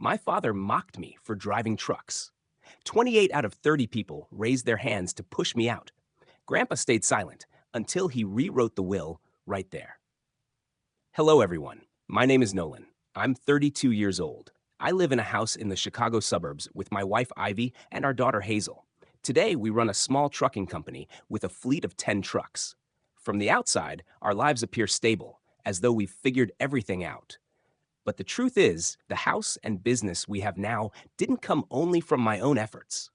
My father mocked me for driving trucks. 28 out of 30 people raised their hands to push me out. Grandpa stayed silent until he rewrote the will right there. Hello, everyone. My name is Nolan. I'm 32 years old. I live in a house in the Chicago suburbs with my wife Ivy and our daughter Hazel. Today, we run a small trucking company with a fleet of 10 trucks. From the outside, our lives appear stable, as though we've figured everything out. But the truth is, the house and business we have now didn't come only from my own efforts.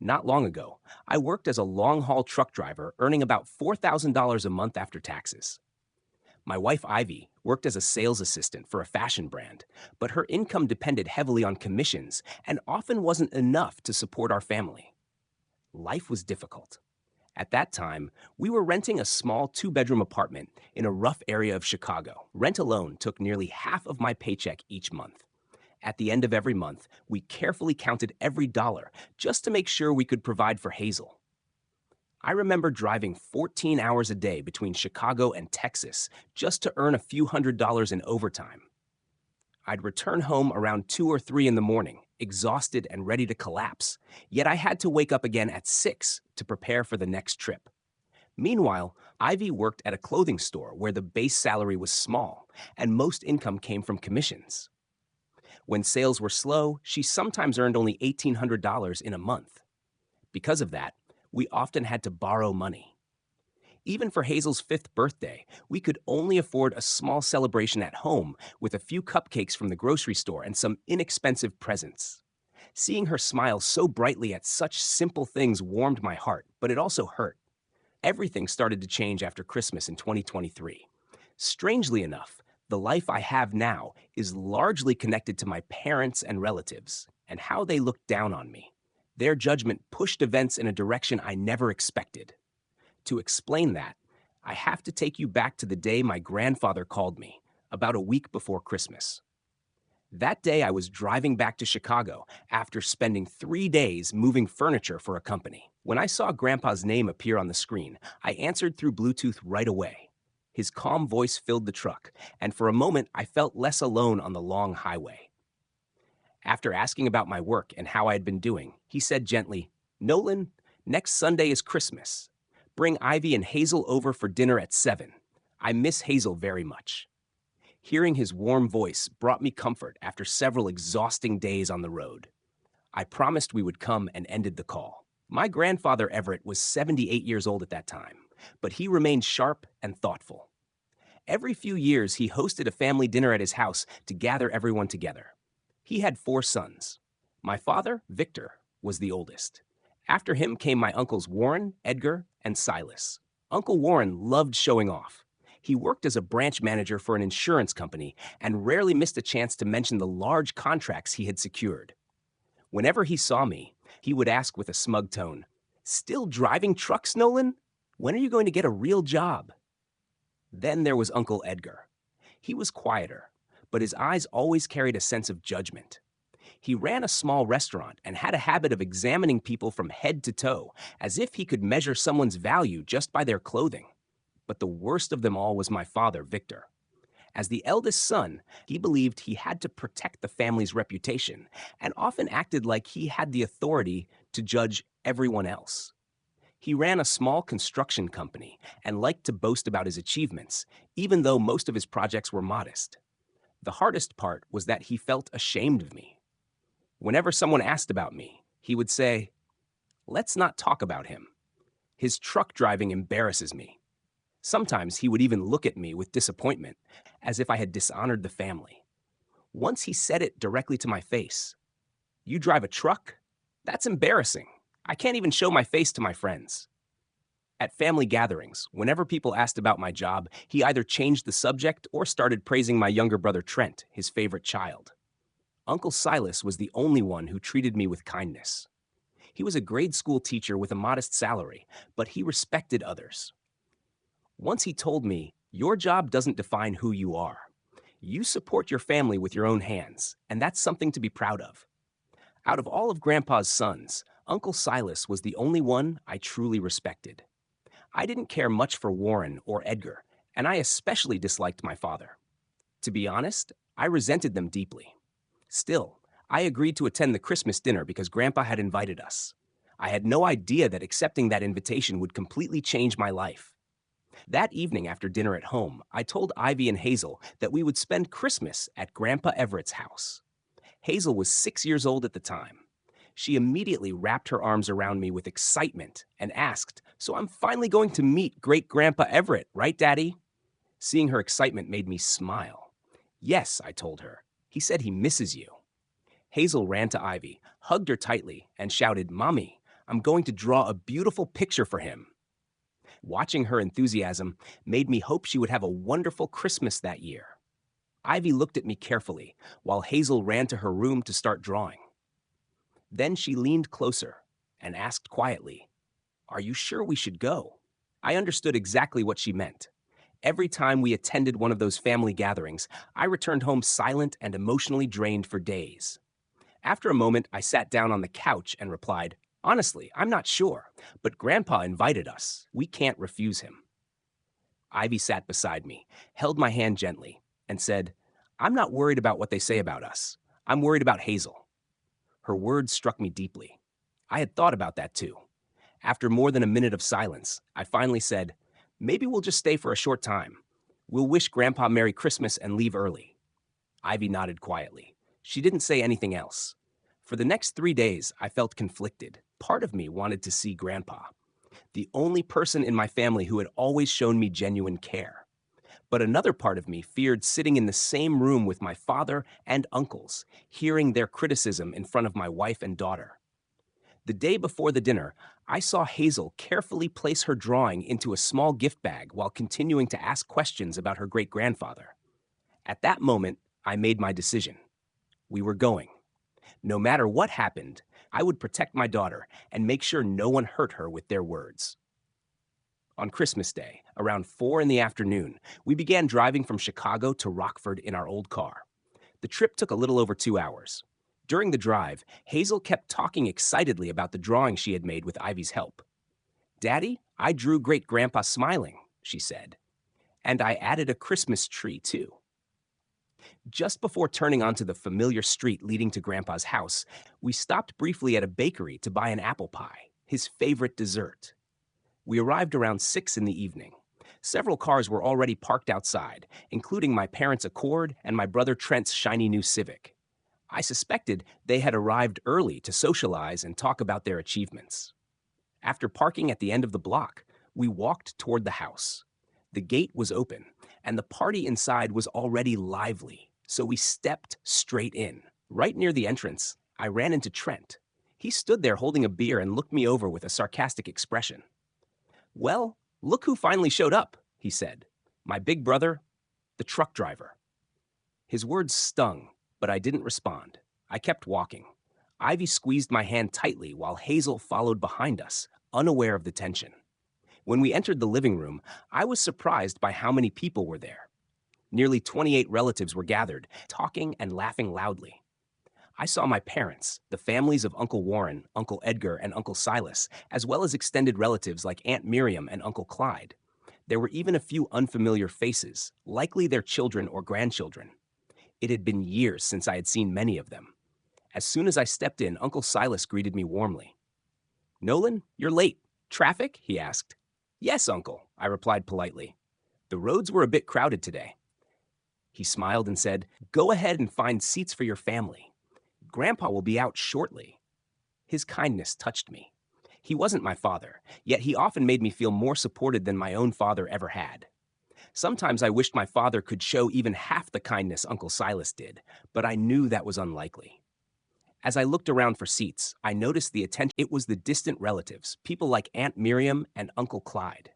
Not long ago, I worked as a long haul truck driver, earning about $4,000 a month after taxes. My wife Ivy worked as a sales assistant for a fashion brand, but her income depended heavily on commissions and often wasn't enough to support our family. Life was difficult. At that time, we were renting a small two-bedroom apartment in a rough area of Chicago. Rent alone took nearly half of my paycheck each month. At the end of every month, we carefully counted every dollar just to make sure we could provide for Hazel. I remember driving 14 hours a day between Chicago and Texas just to earn a few $100s in overtime. I'd return home around 2 or 3 in the morning, exhausted and ready to collapse, yet I had to wake up again at 6 to prepare for the next trip. Meanwhile, Ivy worked at a clothing store where the base salary was small and most income came from commissions. When sales were slow, she sometimes earned only $1,800 in a month. Because of that, we often had to borrow money. Even for Hazel's 5th birthday, we could only afford a small celebration at home with a few cupcakes from the grocery store and some inexpensive presents. Seeing her smile so brightly at such simple things warmed my heart, but it also hurt. Everything started to change after Christmas in 2023. Strangely enough, the life I have now is largely connected to my parents and relatives and how they looked down on me. Their judgment pushed events in a direction I never expected. To explain that, I have to take you back to the day my grandfather called me, about a week before Christmas. That day, I was driving back to Chicago after spending 3 days moving furniture for a company. When I saw Grandpa's name appear on the screen, I answered through Bluetooth right away. His calm voice filled the truck, and for a moment, I felt less alone on the long highway. After asking about my work and how I had been doing, he said gently, "Nolan, next Sunday is Christmas. Bring Ivy and Hazel over for dinner at 7. I miss Hazel very much." Hearing his warm voice brought me comfort after several exhausting days on the road. I promised we would come and ended the call. My grandfather Everett was 78 years old at that time, but he remained sharp and thoughtful. Every few years, he hosted a family dinner at his house to gather everyone together. He had 4 sons. My father, Victor, was the oldest. After him came my uncles Warren, Edgar, and Silas. Uncle Warren loved showing off. He worked as a branch manager for an insurance company and rarely missed a chance to mention the large contracts he had secured. Whenever he saw me, he would ask with a smug tone, "Still driving trucks, Nolan? When are you going to get a real job?" Then there was Uncle Edgar. He was quieter, but his eyes always carried a sense of judgment. He ran a small restaurant and had a habit of examining people from head to toe, as if he could measure someone's value just by their clothing. But the worst of them all was my father, Victor. As the eldest son, he believed he had to protect the family's reputation and often acted like he had the authority to judge everyone else. He ran a small construction company and liked to boast about his achievements, even though most of his projects were modest. The hardest part was that he felt ashamed of me. Whenever someone asked about me, he would say, "Let's not talk about him. His truck driving embarrasses me." Sometimes he would even look at me with disappointment, as if I had dishonored the family. Once he said it directly to my face. "You drive a truck? That's embarrassing. I can't even show my face to my friends." At family gatherings, whenever people asked about my job, he either changed the subject or started praising my younger brother Trent, his favorite child. Uncle Silas was the only one who treated me with kindness. He was a grade school teacher with a modest salary, but he respected others. Once he told me, "Your job doesn't define who you are. You support your family with your own hands, and that's something to be proud of." Out of all of Grandpa's sons, Uncle Silas was the only one I truly respected. I didn't care much for Warren or Edgar, and I especially disliked my father. To be honest, I resented them deeply. Still, I agreed to attend the Christmas dinner because Grandpa had invited us. I had no idea that accepting that invitation would completely change my life. That evening after dinner at home, I told Ivy and Hazel that we would spend Christmas at Grandpa Everett's house. Hazel was 6 years old at the time. She immediately wrapped her arms around me with excitement and asked, "So I'm finally going to meet Great Grandpa Everett, right, Daddy?" Seeing her excitement made me smile. "Yes," I told her. "He said he misses you." Hazel ran to Ivy, hugged her tightly, and shouted, "Mommy, I'm going to draw a beautiful picture for him." Watching her enthusiasm made me hope she would have a wonderful Christmas that year. Ivy looked at me carefully, while Hazel ran to her room to start drawing. Then she leaned closer and asked quietly, "Are you sure we should go?" I understood exactly what she meant. Every time we attended one of those family gatherings, I returned home silent and emotionally drained for days. After a moment, I sat down on the couch and replied, "Honestly, I'm not sure, but Grandpa invited us. We can't refuse him." Ivy sat beside me, held my hand gently, and said, "I'm not worried about what they say about us. I'm worried about Hazel." Her words struck me deeply. I had thought about that too. After more than a minute of silence, I finally said, "Maybe we'll just stay for a short time. We'll wish Grandpa Merry Christmas and leave early." Ivy nodded quietly. She didn't say anything else. For the next 3 days, I felt conflicted. Part of me wanted to see Grandpa, the only person in my family who had always shown me genuine care. But another part of me feared sitting in the same room with my father and uncles, hearing their criticism in front of my wife and daughter. The day before the dinner, I saw Hazel carefully place her drawing into a small gift bag while continuing to ask questions about her great-grandfather. At that moment, I made my decision. We were going. No matter what happened, I would protect my daughter and make sure no one hurt her with their words. On Christmas Day, around 4 in the afternoon, we began driving from Chicago to Rockford in our old car. The trip took a little over 2 hours. During the drive, Hazel kept talking excitedly about the drawing she had made with Ivy's help. "Daddy, I drew Great Grandpa smiling," she said. "And I added a Christmas tree, too." Just before turning onto the familiar street leading to Grandpa's house, we stopped briefly at a bakery to buy an apple pie, his favorite dessert. We arrived around 6 in the evening. Several cars were already parked outside, including my parents' Accord and my brother Trent's shiny new Civic. I suspected they had arrived early to socialize and talk about their achievements. After parking at the end of the block, we walked toward the house. The gate was open, and the party inside was already lively, so we stepped straight in. Right near the entrance, I ran into Trent. He stood there holding a beer and looked me over with a sarcastic expression. "Well, look who finally showed up," he said. "My big brother, the truck driver." His words stung, but I didn't respond. I kept walking. Ivy squeezed my hand tightly while Hazel followed behind us, unaware of the tension. When we entered the living room, I was surprised by how many people were there. Nearly 28 relatives were gathered, talking and laughing loudly. I saw my parents, the families of Uncle Warren, Uncle Edgar, and Uncle Silas, as well as extended relatives like Aunt Miriam and Uncle Clyde. There were even a few unfamiliar faces, likely their children or grandchildren. It had been years since I had seen many of them. As soon as I stepped in, Uncle Silas greeted me warmly. "Nolan, you're late. Traffic?" he asked. "Yes, Uncle," I replied politely. "The roads were a bit crowded today." He smiled and said, "Go ahead and find seats for your family. Grandpa will be out shortly." His kindness touched me. He wasn't my father, yet he often made me feel more supported than my own father ever had. Sometimes I wished my father could show even half the kindness Uncle Silas did, but I knew that was unlikely. As I looked around for seats, I noticed the attention. It was the distant relatives, people like Aunt Miriam and Uncle Clyde.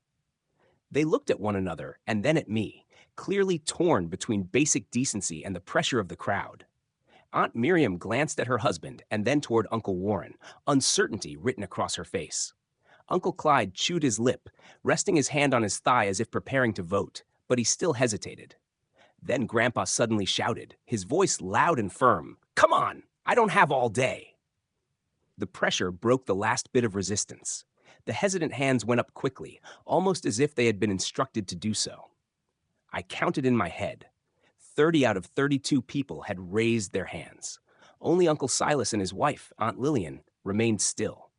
They looked at one another and then at me, clearly torn between basic decency and the pressure of the crowd. Aunt Miriam glanced at her husband and then toward Uncle Warren, uncertainty written across her face. Uncle Clyde chewed his lip, resting his hand on his thigh as if preparing to vote, but he still hesitated. Then Grandpa suddenly shouted, his voice loud and firm, "Come on! I don't have all day." The pressure broke the last bit of resistance. The hesitant hands went up quickly, almost as if they had been instructed to do so. I counted in my head. 30 out of 32 people had raised their hands. Only Uncle Silas and his wife, Aunt Lillian, remained still.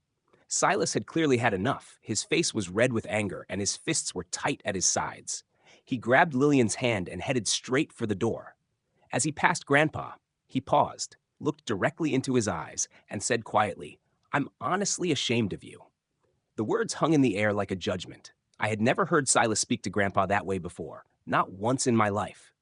Silas had clearly had enough. His face was red with anger, and his fists were tight at his sides. He grabbed Lillian's hand and headed straight for the door. As he passed Grandpa, he paused, looked directly into his eyes, and said quietly, "I'm honestly ashamed of you." The words hung in the air like a judgment. I had never heard Silas speak to Grandpa that way before, not once in my life.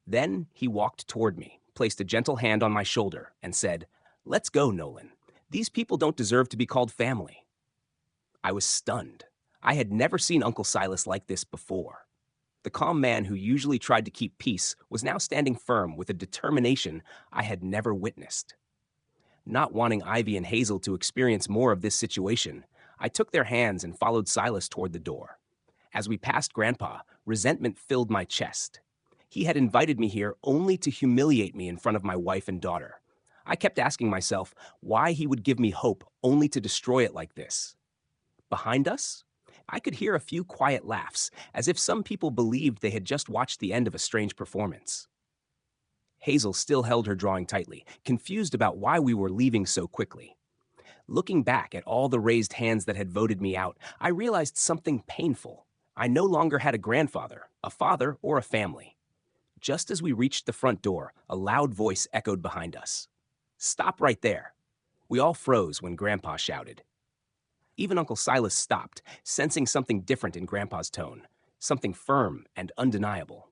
Then he walked toward me, placed a gentle hand on my shoulder, and said, "Let's go, Nolan. These people don't deserve to be called family." I was stunned. I had never seen Uncle Silas like this before. The calm man who usually tried to keep peace was now standing firm with a determination I had never witnessed. Not wanting Ivy and Hazel to experience more of this situation, I took their hands and followed Silas toward the door. As we passed Grandpa, resentment filled my chest. He had invited me here only to humiliate me in front of my wife and daughter. I kept asking myself why he would give me hope only to destroy it like this. Behind us, I could hear a few quiet laughs, as if some people believed they had just watched the end of a strange performance. Hazel still held her drawing tightly, confused about why we were leaving so quickly. Looking back at all the raised hands that had voted me out, I realized something painful. I no longer had a grandfather, a father, or a family. Just as we reached the front door, a loud voice echoed behind us. "Stop right there." We all froze when Grandpa shouted. Even Uncle Silas stopped, sensing something different in Grandpa's tone, something firm and undeniable.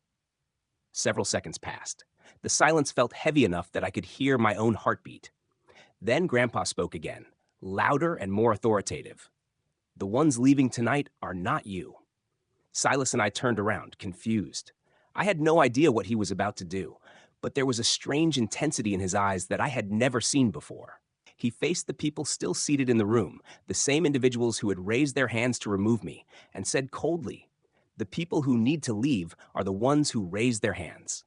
Several seconds passed. The silence felt heavy enough that I could hear my own heartbeat. Then Grandpa spoke again, louder and more authoritative. "The ones leaving tonight are not you." Silas and I turned around, confused. I had no idea what he was about to do, but there was a strange intensity in his eyes that I had never seen before. He faced the people still seated in the room, the same individuals who had raised their hands to remove me, and said coldly, "The people who need to leave are the ones who raised their hands."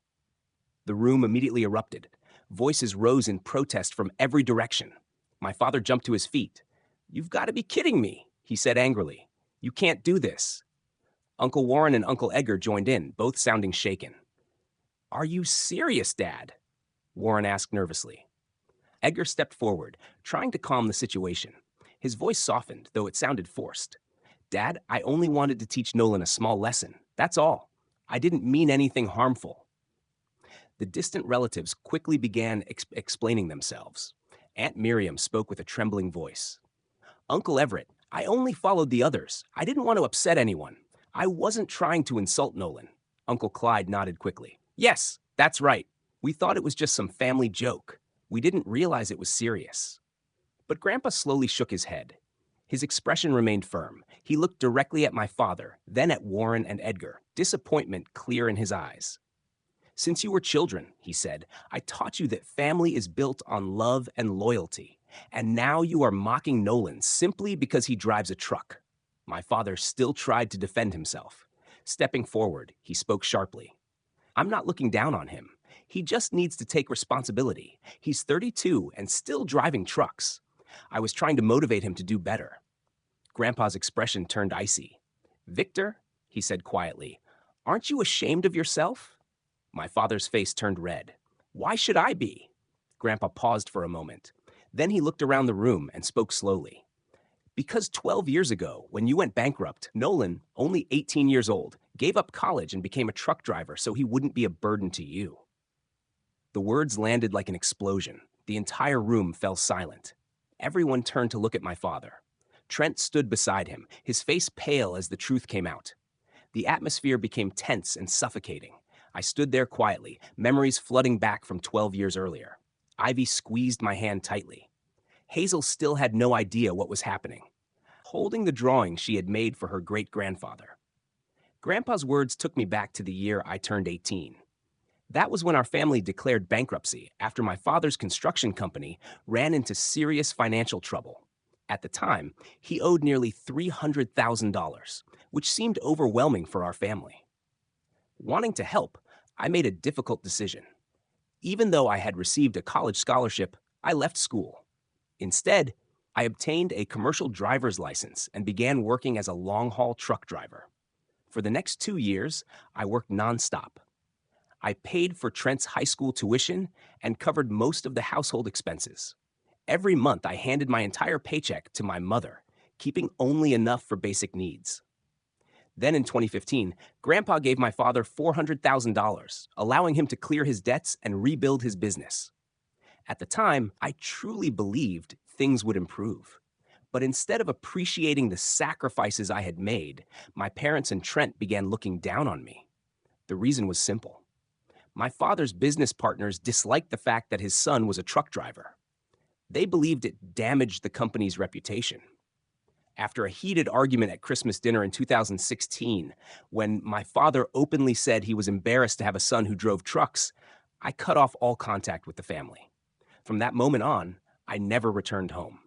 The room immediately erupted. Voices rose in protest from every direction. My father jumped to his feet. "You've got to be kidding me," he said angrily. "You can't do this." Uncle Warren and Uncle Edgar joined in, both sounding shaken. "Are you serious, Dad?" Warren asked nervously. Edgar stepped forward, trying to calm the situation. His voice softened, though it sounded forced. "Dad, I only wanted to teach Nolan a small lesson. That's all. I didn't mean anything harmful." The distant relatives quickly began explaining themselves. Aunt Miriam spoke with a trembling voice. "Uncle Everett, I only followed the others. I didn't want to upset anyone. I wasn't trying to insult Nolan." Uncle Clyde nodded quickly. "Yes, that's right. We thought it was just some family joke. We didn't realize it was serious." But Grandpa slowly shook his head. His expression remained firm. He looked directly at my father, then at Warren and Edgar, disappointment clear in his eyes. "Since you were children," he said, "I taught you that family is built on love and loyalty. And now you are mocking Nolan simply because he drives a truck." My father still tried to defend himself. Stepping forward, he spoke sharply. "I'm not looking down on him. He just needs to take responsibility. He's 32 and still driving trucks. I was trying to motivate him to do better." Grandpa's expression turned icy. "Victor," he said quietly, "aren't you ashamed of yourself?" My father's face turned red. "Why should I be?" Grandpa paused for a moment. Then he looked around the room and spoke slowly. "Because 12 years ago, when you went bankrupt, Nolan, only 18 years old, gave up college and became a truck driver so he wouldn't be a burden to you." The words landed like an explosion. The entire room fell silent. Everyone turned to look at my father. Trent stood beside him, his face pale as the truth came out. The atmosphere became tense and suffocating. I stood there quietly, memories flooding back from 12 years earlier. Ivy squeezed my hand tightly. Hazel still had no idea what was happening, holding the drawing she had made for her great-grandfather. Grandpa's words took me back to the year I turned 18. That was when our family declared bankruptcy after my father's construction company ran into serious financial trouble. At the time, he owed nearly $300,000, which seemed overwhelming for our family. Wanting to help, I made a difficult decision. Even though I had received a college scholarship, I left school. Instead, I obtained a commercial driver's license and began working as a long-haul truck driver. For the next 2 years, I worked nonstop. I paid for Trent's high school tuition and covered most of the household expenses. Every month, I handed my entire paycheck to my mother, keeping only enough for basic needs. Then in 2015, Grandpa gave my father $400,000, allowing him to clear his debts and rebuild his business. At the time, I truly believed things would improve. But instead of appreciating the sacrifices I had made, my parents and Trent began looking down on me. The reason was simple. My father's business partners disliked the fact that his son was a truck driver. They believed it damaged the company's reputation. After a heated argument at Christmas dinner in 2016, when my father openly said he was embarrassed to have a son who drove trucks, I cut off all contact with the family. From that moment on, I never returned home.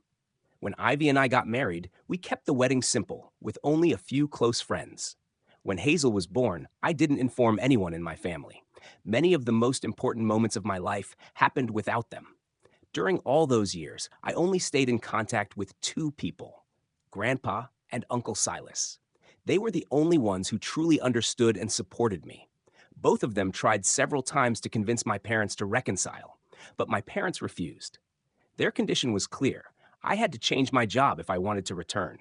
When Ivy and I got married, we kept the wedding simple, with only a few close friends. When Hazel was born, I didn't inform anyone in my family. Many of the most important moments of my life happened without them. During all those years, I only stayed in contact with two people, Grandpa and Uncle Silas. They were the only ones who truly understood and supported me. Both of them tried several times to convince my parents to reconcile, but my parents refused. Their condition was clear. I had to change my job if I wanted to return.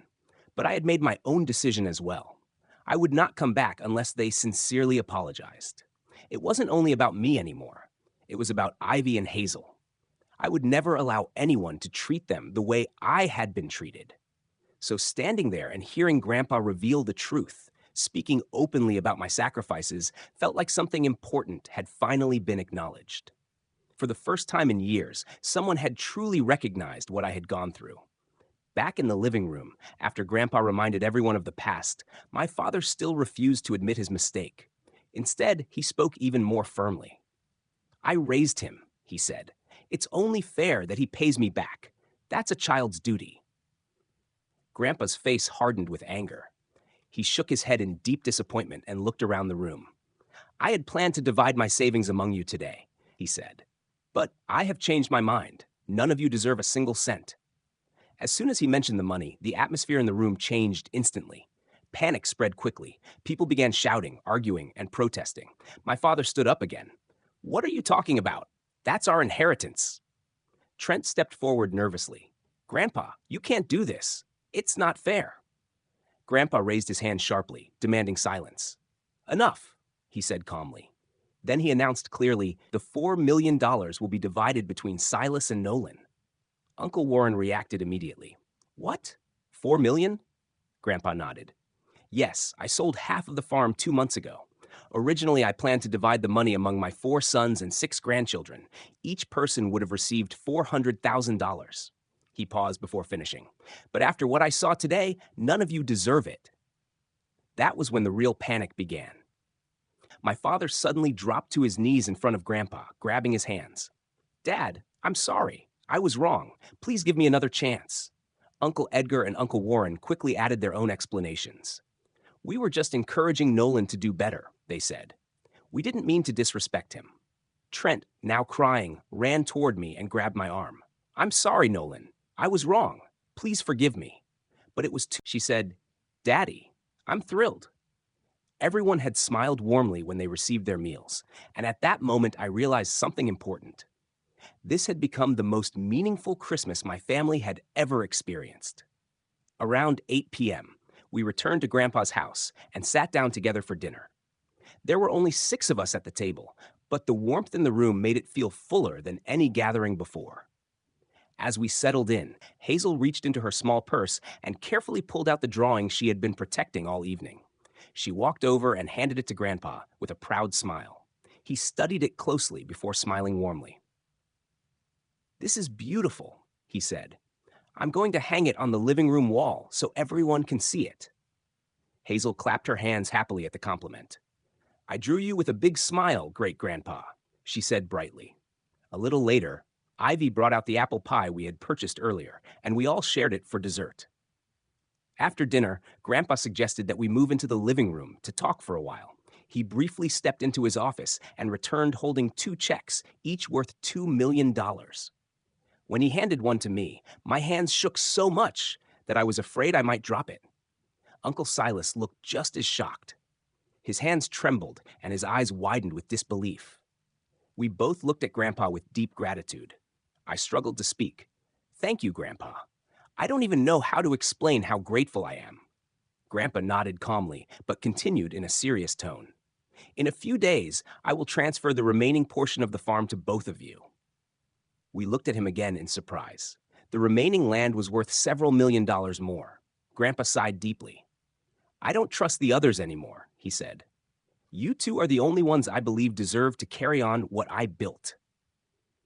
But I had made my own decision as well. I would not come back unless they sincerely apologized. It wasn't only about me anymore. It was about Ivy and Hazel. I would never allow anyone to treat them the way I had been treated. So standing there and hearing Grandpa reveal the truth, speaking openly about my sacrifices, felt like something important had finally been acknowledged. For the first time in years, someone had truly recognized what I had gone through. Back in the living room, after Grandpa reminded everyone of the past, my father still refused to admit his mistake. Instead, he spoke even more firmly. "I raised him," he said. "It's only fair that he pays me back. That's a child's duty." Grandpa's face hardened with anger. He shook his head in deep disappointment and looked around the room. "I had planned to divide my savings among you today," he said. "But I have changed my mind. None of you deserve a single cent." As soon as he mentioned the money, the atmosphere in the room changed instantly. Panic spread quickly. People began shouting, arguing, and protesting. My father stood up again. "What are you talking about? That's our inheritance." Trent stepped forward nervously. "Grandpa, you can't do this. It's not fair." Grandpa raised his hand sharply, demanding silence. "Enough," he said calmly. Then he announced clearly, "The $4 million will be divided between Silas and Nolan." Uncle Warren reacted immediately. "What? 4 million?" Grandpa nodded. "Yes, I sold half of the farm 2 months ago. Originally, I planned to divide the money among my 4 sons and 6 grandchildren. Each person would have received $400,000. He paused before finishing. "But after what I saw today, none of you deserve it." That was when the real panic began. My father suddenly dropped to his knees in front of Grandpa, grabbing his hands. "Dad, I'm sorry. I was wrong. Please give me another chance." Uncle Edgar and Uncle Warren quickly added their own explanations. "We were just encouraging Nolan to do better," they said. "We didn't mean to disrespect him." Trent, now crying, ran toward me and grabbed my arm. "I'm sorry, Nolan. I was wrong. Please forgive me." But it was too, she said, "Daddy, I'm thrilled." Everyone had smiled warmly when they received their meals, and at that moment I realized something important. This had become the most meaningful Christmas my family had ever experienced. Around 8 p.m., we returned to Grandpa's house and sat down together for dinner. There were only 6 of us at the table, but the warmth in the room made it feel fuller than any gathering before. As we settled in, Hazel reached into her small purse and carefully pulled out the drawing she had been protecting all evening. She walked over and handed it to Grandpa with a proud smile. He studied it closely before smiling warmly. "This is beautiful," he said. "I'm going to hang it on the living room wall so everyone can see it." Hazel clapped her hands happily at the compliment. "I drew you with a big smile, Great-Grandpa," she said brightly. A little later, Ivy brought out the apple pie we had purchased earlier, and we all shared it for dessert. After dinner, Grandpa suggested that we move into the living room to talk for a while. He briefly stepped into his office and returned holding 2 checks, each worth $2 million. When he handed one to me, my hands shook so much that I was afraid I might drop it. Uncle Silas looked just as shocked. His hands trembled and his eyes widened with disbelief. We both looked at Grandpa with deep gratitude. I struggled to speak. "Thank you, Grandpa. I don't even know how to explain how grateful I am." Grandpa nodded calmly, but continued in a serious tone. "In a few days, I will transfer the remaining portion of the farm to both of you." We looked at him again in surprise. The remaining land was worth several $1 million more. Grandpa sighed deeply. "I don't trust the others anymore," he said. "You two are the only ones I believe deserve to carry on what I built."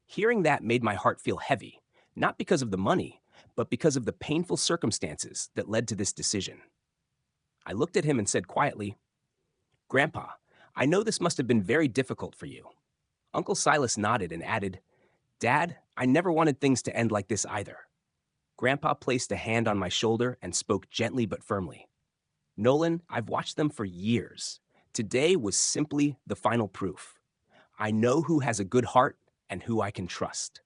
Hearing that made my heart feel heavy, not because of the money, but because of the painful circumstances that led to this decision. I looked at him and said quietly, "Grandpa, I know this must have been very difficult for you." Uncle Silas nodded and added, "Dad, I never wanted things to end like this either." Grandpa placed a hand on my shoulder and spoke gently but firmly. "Nolan, I've watched them for years. Today was simply the final proof. I know who has a good heart and who I can trust."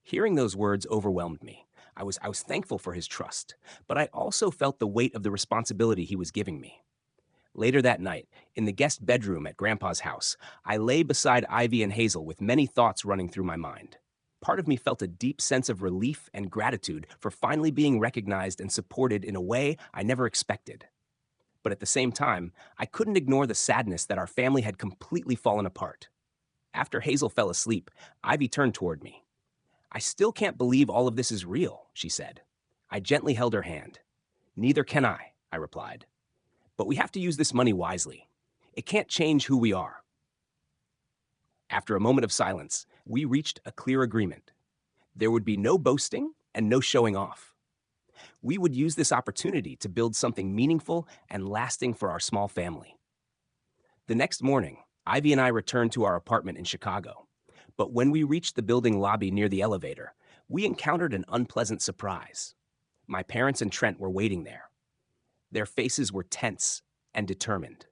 Hearing those words overwhelmed me. I was thankful for his trust, but I also felt the weight of the responsibility he was giving me. Later that night, in the guest bedroom at Grandpa's house, I lay beside Ivy and Hazel with many thoughts running through my mind. Part of me felt a deep sense of relief and gratitude for finally being recognized and supported in a way I never expected. But at the same time, I couldn't ignore the sadness that our family had completely fallen apart. After Hazel fell asleep, Ivy turned toward me. "I still can't believe all of this is real," she said. I gently held her hand. "Neither can I replied. "But we have to use this money wisely. It can't change who we are." After a moment of silence, we reached a clear agreement. There would be no boasting and no showing off. We would use this opportunity to build something meaningful and lasting for our small family. The next morning, Ivy and I returned to our apartment in Chicago. But when we reached the building lobby near the elevator, we encountered an unpleasant surprise. My parents and Trent were waiting there. Their faces were tense and determined.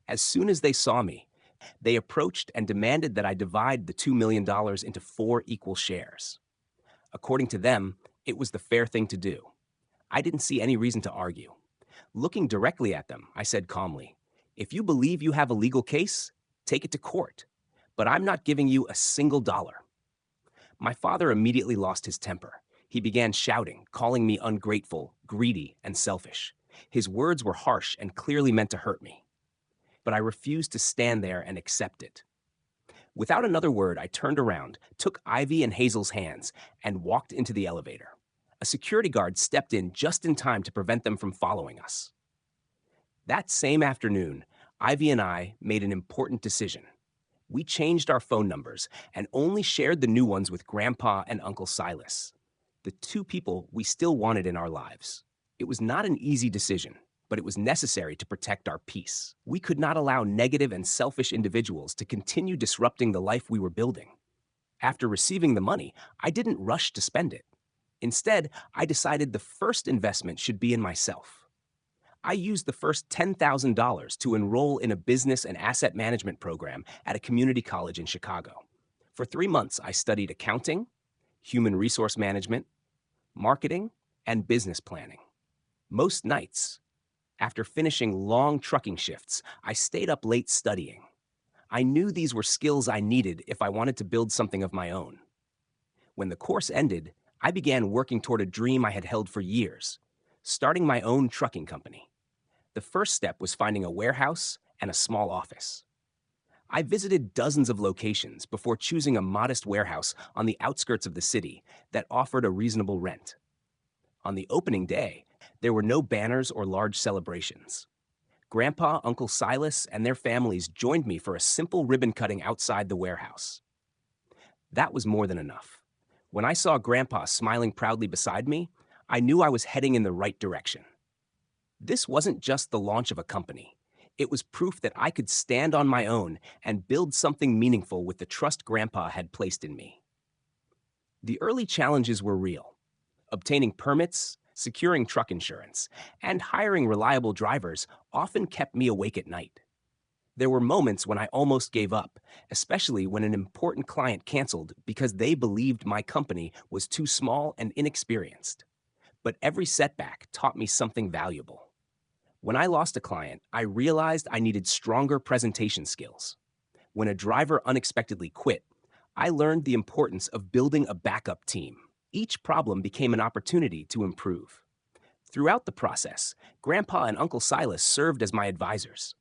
As soon as they saw me, they approached and demanded that I divide the $2 million into 4 equal shares. According to them, it was the fair thing to do. I didn't see any reason to argue. Looking directly at them, I said calmly, "If you believe you have a legal case, take it to court. But I'm not giving you a single dollar." My father immediately lost his temper. He began shouting, calling me ungrateful, greedy, and selfish. His words were harsh and clearly meant to hurt me. But I refused to stand there and accept it. Without another word, I turned around, took Ivy and Hazel's hands, and walked into the elevator. A security guard stepped in just in time to prevent them from following us. That same afternoon, Ivy and I made an important decision. We changed our phone numbers and only shared the new ones with Grandpa and Uncle Silas, the 2 people we still wanted in our lives. It was not an easy decision, but it was necessary to protect our peace. We could not allow negative and selfish individuals to continue disrupting the life we were building. After receiving the money, I didn't rush to spend it. Instead, I decided the first investment should be in myself. I used the first $10,000 to enroll in a business and asset management program at a community college in Chicago. For 3 months, I studied accounting, human resource management, marketing, and business planning. Most nights, after finishing long trucking shifts, I stayed up late studying. I knew these were skills I needed if I wanted to build something of my own. When the course ended, I began working toward a dream I had held for years, starting my own trucking company. The first step was finding a warehouse and a small office. I visited dozens of locations before choosing a modest warehouse on the outskirts of the city that offered a reasonable rent. On the opening day, there were no banners or large celebrations. Grandpa, Uncle Silas, and their families joined me for a simple ribbon cutting outside the warehouse. That was more than enough. When I saw Grandpa smiling proudly beside me, I knew I was heading in the right direction. This wasn't just the launch of a company. It was proof that I could stand on my own and build something meaningful with the trust Grandpa had placed in me. The early challenges were real. Obtaining permits, securing truck insurance, and hiring reliable drivers often kept me awake at night. There were moments when I almost gave up, especially when an important client canceled because they believed my company was too small and inexperienced. But every setback taught me something valuable. When I lost a client, I realized I needed stronger presentation skills. When a driver unexpectedly quit, I learned the importance of building a backup team. Each problem became an opportunity to improve. Throughout the process, Grandpa and Uncle Silas served as my advisors.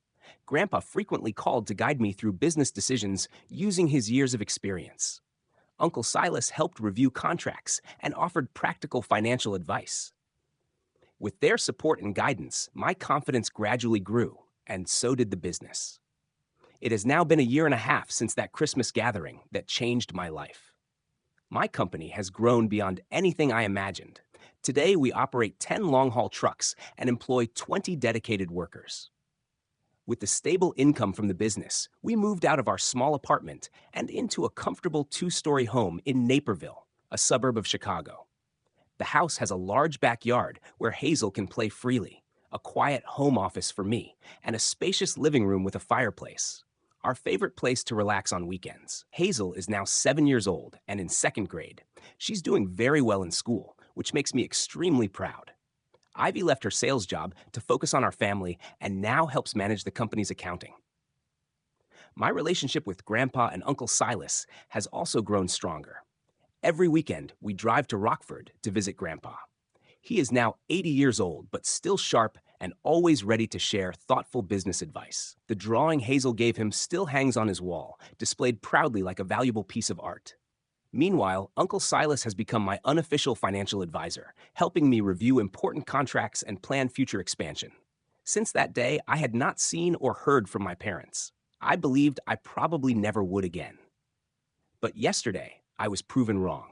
Grandpa frequently called to guide me through business decisions using his years of experience. Uncle Silas helped review contracts and offered practical financial advice. With their support and guidance, my confidence gradually grew, and so did the business. It has now been a year and a half since that Christmas gathering that changed my life. My company has grown beyond anything I imagined. Today, we operate 10 long-haul trucks and employ 20 dedicated workers. With the stable income from the business, we moved out of our small apartment and into a comfortable 2-story home in Naperville, a suburb of Chicago. The house has a large backyard where Hazel can play freely, a quiet home office for me, and a spacious living room with a fireplace. Our favorite place to relax on weekends. Hazel is now 7 years old and in 2nd grade. She's doing very well in school, which makes me extremely proud. Ivy left her sales job to focus on our family and now helps manage the company's accounting. My relationship with Grandpa and Uncle Silas has also grown stronger. Every weekend, we drive to Rockford to visit Grandpa. He is now 80 years old, but still sharp and always ready to share thoughtful business advice. The drawing Hazel gave him still hangs on his wall, displayed proudly like a valuable piece of art. Meanwhile, Uncle Silas has become my unofficial financial advisor, helping me review important contracts and plan future expansion. Since that day, I had not seen or heard from my parents. I believed I probably never would again. But yesterday, I was proven wrong.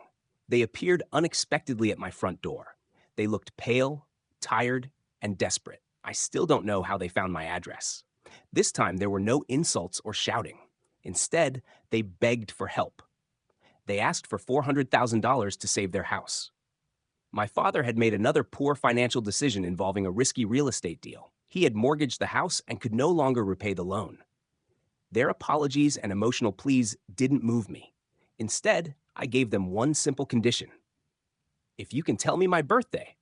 They appeared unexpectedly at my front door. They looked pale, tired, and desperate. I still don't know how they found my address. This time, there were no insults or shouting. Instead, they begged for help. They asked for $400,000 to save their house. My father had made another poor financial decision involving a risky real estate deal. He had mortgaged the house and could no longer repay the loan. Their apologies and emotional pleas didn't move me. Instead, I gave them one simple condition. If you can tell me my birthday,